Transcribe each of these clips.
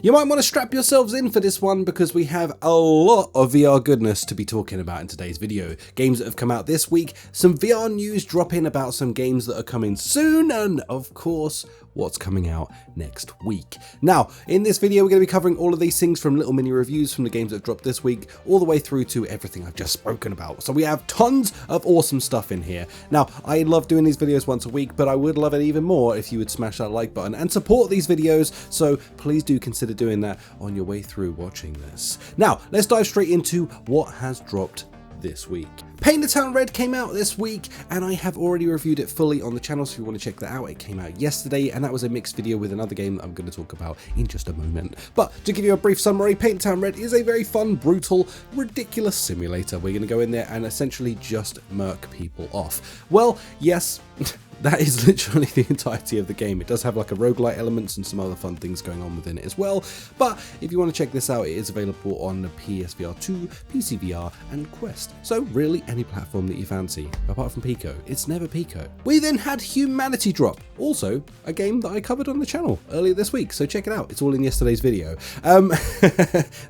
You might want to strap yourselves in for this one because we have a lot of VR goodness to be talking about in today's video. Games that have come out this week, some VR news dropping about some games that are coming soon, and of course, what's coming out next week. Now, in this video, we're going to be covering all of these things from little mini reviews from the games that dropped this week, all the way through to everything I've just spoken about. So we have tons of awesome stuff in here. Now, I love doing these videos once a week, but I would love it even more if you would smash that like button and support these videos. So please do consider doing that on your way through watching this. Now, let's dive straight into what has dropped this week. Paint the Town Red came out this week, and I have already reviewed it fully on the channel, so if you want to check that out, it came out yesterday, and that was a mixed video with another game that I'm going to talk about in just a moment. But to give you a brief summary, Paint the Town Red is a very fun, brutal, ridiculous simulator. We're going to go in there and essentially just murk people off. Well, yes, that is literally the entirety of the game. It does have like a roguelite elements and some other fun things going on within it as well. But if you want to check this out, it is available on the PSVR 2, PCVR, and Quest. So really any platform that you fancy, apart from Pico. It's never Pico. We then had Humanity drop, also a game that I covered on the channel earlier this week, so check it out. It's all in yesterday's video.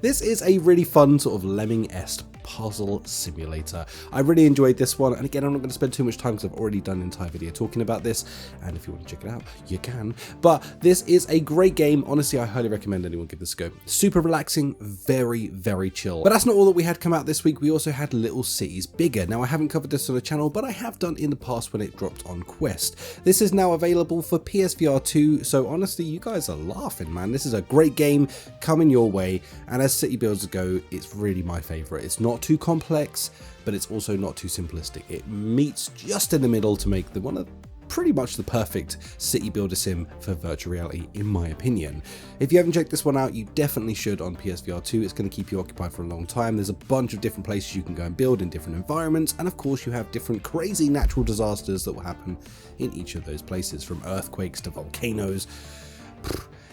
This is a really fun sort of Lemming-esque puzzle simulator. I really enjoyed this one, and again, I'm not going to spend too much time because I've already done an entire video talking about this, and if you want to check it out, you can. But this is a great game. Honestly, I highly recommend anyone give this a go. Super relaxing, very, very chill. But that's not all that we had come out this week. We also had Little Cities Bigger. Now, I haven't covered this on the channel, but I have done in the past when it dropped on Quest. This is now available for PSVR 2, so honestly, you guys are laughing, man. This is a great game coming your way, and as city builders go, it's really my favorite. It's not too complex, but it's also not too simplistic. It meets just in the middle to make one of pretty much the perfect city builder sim for virtual reality, in my opinion. If you haven't checked this one out, you definitely should on PSVR 2. It's going to keep you occupied for a long time. There's a bunch of different places you can go and build in different environments, and of course you have different crazy natural disasters that will happen in each of those places, from earthquakes to volcanoes.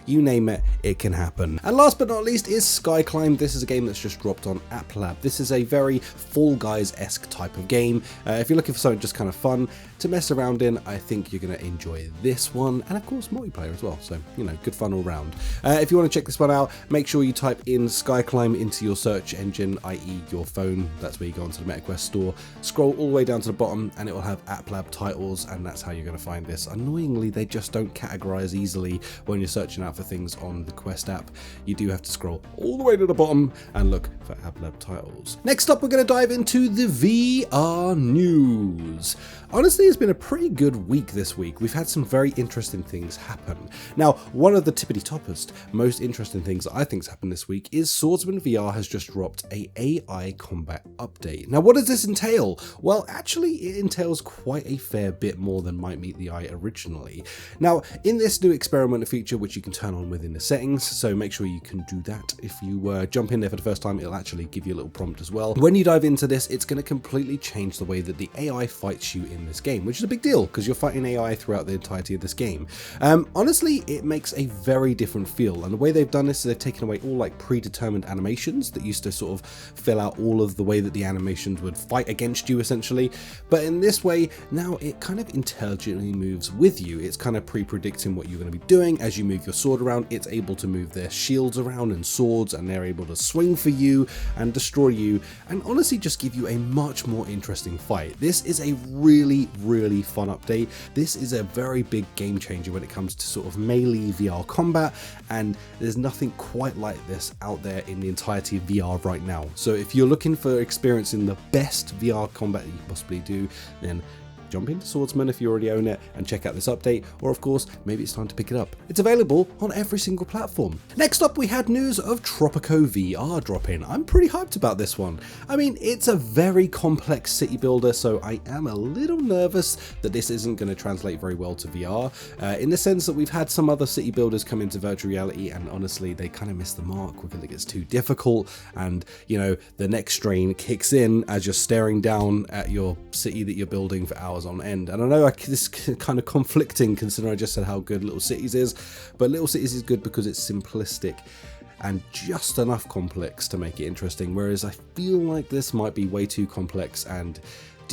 You name it, it can happen. And last but not least is Skyclimb. This is a game that's just dropped on App Lab. This is a very Fall Guys-esque type of game. If you're looking for something just kind of fun to mess around in, I think you're going to enjoy this one. And of course, multiplayer as well. So, you know, good fun all round. If you want to check this one out, make sure you type in Skyclimb into your search engine, i.e. your phone. That's where you go onto the MetaQuest store. Scroll all the way down to the bottom and it will have App Lab titles, and that's how you're going to find this. Annoyingly, they just don't categorize easily when you're searching out for things on the Quest app. You do have to scroll all the way to the bottom and look for App Lab titles. Next up, we're going to dive into the VR news. Honestly, it's been a pretty good week this week. We've had some very interesting things happen. Now, one of the tippity-toppest, most interesting things that I think's happened this week is Swordsman VR has just dropped a AI combat update. Now, what does this entail? Well, actually, it entails quite a fair bit more than might meet the eye originally. Now, in this new experimental feature, which you can turn on within the settings, so make sure you can do that. If you jump in there for the first time, it'll actually give you a little prompt as well. When you dive into this, it's going to completely change the way that the AI fights you in this game, which is a big deal because you're fighting AI throughout the entirety of this game. Honestly, it makes a very different feel, and the way they've done this is they've taken away all like predetermined animations that used to sort of fill out all of the way that the animations would fight against you essentially, but in this way now it kind of intelligently moves with you. It's kind of pre-predicting what you're going to be doing as you move your sword around. It's able to move their shields around and swords, and they're able to swing for you and destroy you, and honestly just give you a much more interesting fight. This is a really fun update. This is a very big game changer when it comes to sort of melee VR combat, and there's nothing quite like this out there in the entirety of VR right now. So if you're looking for experiencing the best VR combat that you can possibly do, then jump into Swordsman if you already own it and check out this update, or of course, maybe it's time to pick it up. It's available on every single platform. Next up, we had news of Tropico VR dropping. I'm pretty hyped about this one. I mean, it's a very complex city builder, so I am a little nervous that this isn't going to translate very well to VR, in the sense that we've had some other city builders come into virtual reality, and honestly, they kind of miss the mark. We feel like it's too difficult, and you know, the neck strain kicks in as you're staring down at your city that you're building for hours on end. And I know this is kind of conflicting considering I just said how good Little Cities is, but Little Cities is good because it's simplistic and just enough complex to make it interesting, whereas I feel like this might be way too complex and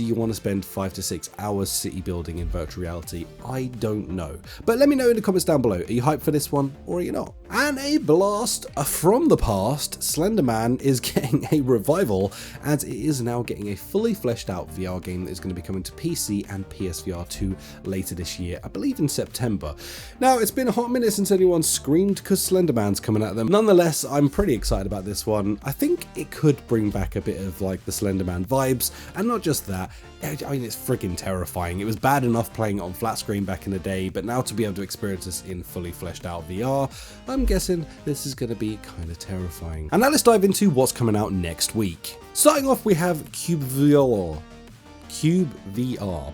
do you want to spend 5 to 6 hours city building in virtual reality? I don't know. But let me know in the comments down below. Are you hyped for this one or are you not? And a blast from the past, Slender Man is getting a revival as it is now getting a fully fleshed out VR game that is going to be coming to PC and PSVR 2 later this year, I believe in September. Now, it's been a hot minute since anyone screamed because Slender Man's coming at them. Nonetheless, I'm pretty excited about this one. I think it could bring back a bit of like the Slender Man vibes, and not just that, I mean, it's freaking terrifying. It was bad enough playing it on flat screen back in the day, but now to be able to experience this in fully fleshed out VR, I'm guessing this is going to be kind of terrifying. And now let's dive into what's coming out next week. Starting off, we have PCVR,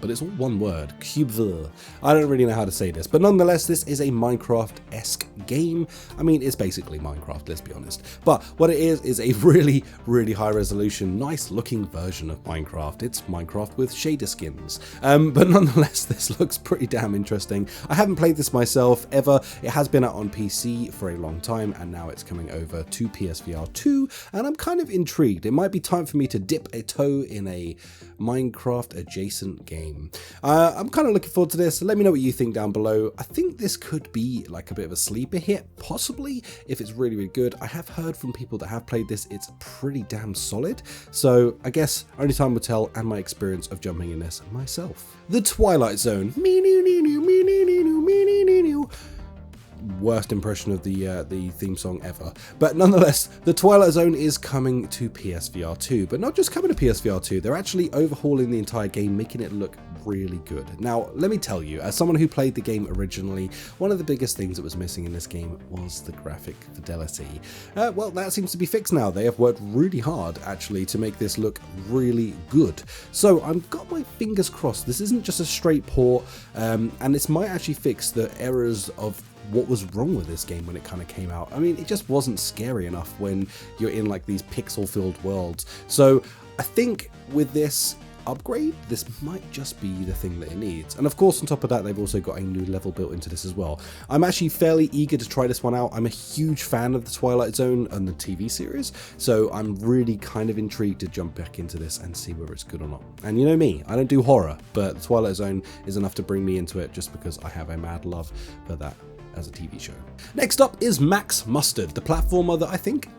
but it's all one word, PCVR. I don't really know how to say this, but nonetheless, this is a Minecraft-esque game. I mean, it's basically Minecraft, let's be honest. But what it is a really, really high resolution, nice looking version of Minecraft. It's Minecraft with shader skins. But nonetheless, this looks pretty damn interesting. I haven't played this myself ever. It has been out on PC for a long time, and now it's coming over to PSVR 2, and I'm kind of intrigued. It might be time for me to dip a toe in a Minecraft adjacent game. I'm kind of looking forward to this. Let me know what you think down below. I think this could be like a bit of a sleeper hit, possibly, if it's really, really good. I have heard from people that have played this, it's pretty damn solid. So I guess only time will tell, and my experience of jumping in this myself. The Twilight Zone. Worst impression of the theme song ever. But nonetheless, the Twilight Zone is coming to PSVR 2, but not just coming to PSVR 2, they're actually overhauling the entire game, making it look really good. Now, let me tell you, as someone who played the game originally, one of the biggest things that was missing in this game was the graphic fidelity. Well, that seems to be fixed now. They have worked really hard, actually, to make this look really good. So I've got my fingers crossed. This isn't just a straight port, and this might actually fix the errors of what was wrong with this game when it kind of came out. I mean, it just wasn't scary enough when you're in like these pixel-filled worlds. So I think with this upgrade, this might just be the thing that it needs. And of course, on top of that, they've also got a new level built into this as well. I'm actually fairly eager to try this one out. I'm a huge fan of the Twilight Zone and the TV series, so I'm really kind of intrigued to jump back into this and see whether it's good or not. And you know me, I don't do horror, but the Twilight Zone is enough to bring me into it just because I have a mad love for that as a TV show. Next up is Max Mustard, the platformer that I think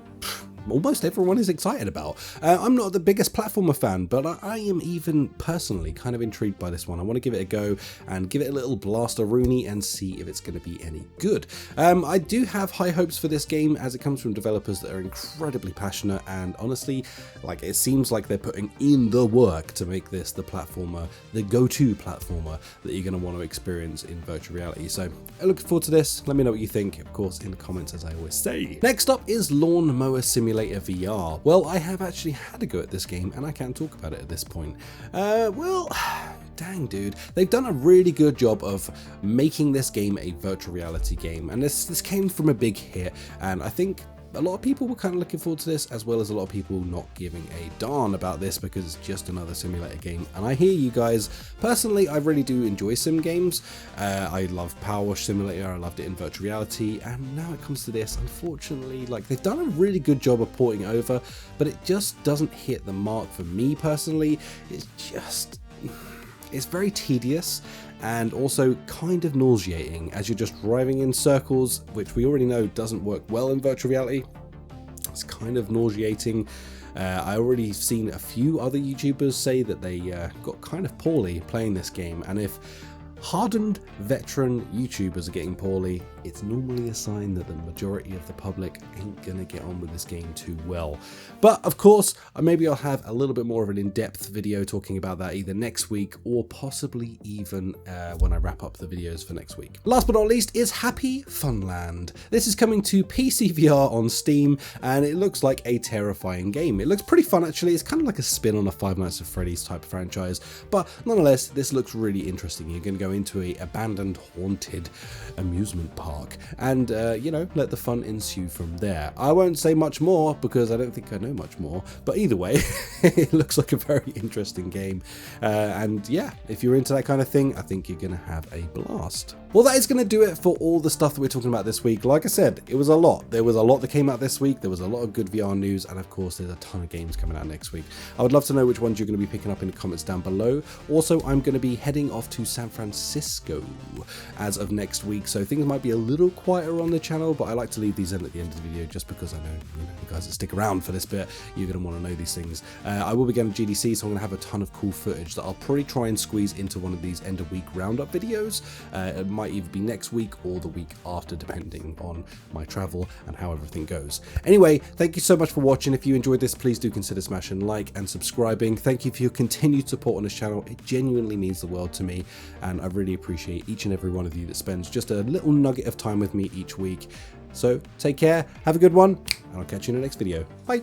almost everyone is excited about. I'm not the biggest platformer fan, but I am even personally kind of intrigued by this one. I want to give it a go and give it a little blaster-rooney and see if it's going to be any good. I do have high hopes for this game as it comes from developers that are incredibly passionate, and honestly, like, it seems like they're putting in the work to make this the platformer, the go-to platformer that you're going to want to experience in virtual reality. So I'm looking forward to this. Let me know what you think, of course, in the comments, as I always say. Next up is Lawnmower Simulator VR. Well, I have actually had a go at this game and I can't talk about it at this point. Well, dang dude, they've done a really good job of making this game a virtual reality game, and this came from a big hit, and I think a lot of people were kind of looking forward to this, as well as a lot of people not giving a darn about this because it's just another simulator game. And I hear you guys. Personally, I really do enjoy sim games. I love Power Wash Simulator, I loved it in virtual reality, and now it comes to this, unfortunately, like, they've done a really good job of porting it over, but it just doesn't hit the mark for me personally. It's very tedious and also kind of nauseating as you're just driving in circles, which we already know doesn't work well in virtual reality. It's kind of nauseating. I already seen a few other YouTubers say that they got kind of poorly playing this game, and if hardened veteran YouTubers are getting poorly, it's normally a sign that the majority of the public ain't gonna get on with this game too well. But of course, maybe I'll have a little bit more of an in-depth video talking about that either next week or possibly even when I wrap up the videos for next week. Last but not least is Happy Funland. This is coming to PCVR on Steam, and it looks like a terrifying game. It looks pretty fun actually. It's kind of like a spin on a Five Nights at Freddy's type of franchise, but nonetheless, this looks really interesting. You're gonna go into a abandoned, haunted amusement park park, and you know, let the fun ensue from there. I won't say much more because I don't think I know much more, but either way, it looks like a very interesting game, and yeah, if you're into that kind of thing, I think you're gonna have a blast. Well, that is going to do it for all the stuff that we're talking about this week. Like I said, it was a lot. There was a lot that came out this week. There was a lot of good VR news, and of course, there's a ton of games coming out next week. I would love to know which ones you're going to be picking up in the comments down below. Also, I'm going to be heading off to San Francisco as of next week, so things might be a little quieter on the channel, but I like to leave these in at the end of the video just because I know, you guys that stick around for this bit, you're going to want to know these things. I will be going to GDC, so I'm going to have a ton of cool footage that I'll probably try and squeeze into one of these end of week roundup videos. It might either be next week or the week after, depending on my travel and how everything goes. Anyway, thank you so much for watching. If you enjoyed this, please do consider smashing like and subscribing. Thank you for your continued support on this channel. It genuinely means the world to me, and I really appreciate each and every one of you that spends just a little nugget of time with me each week. So take care, have a good one, and I'll catch you in the next video. Bye.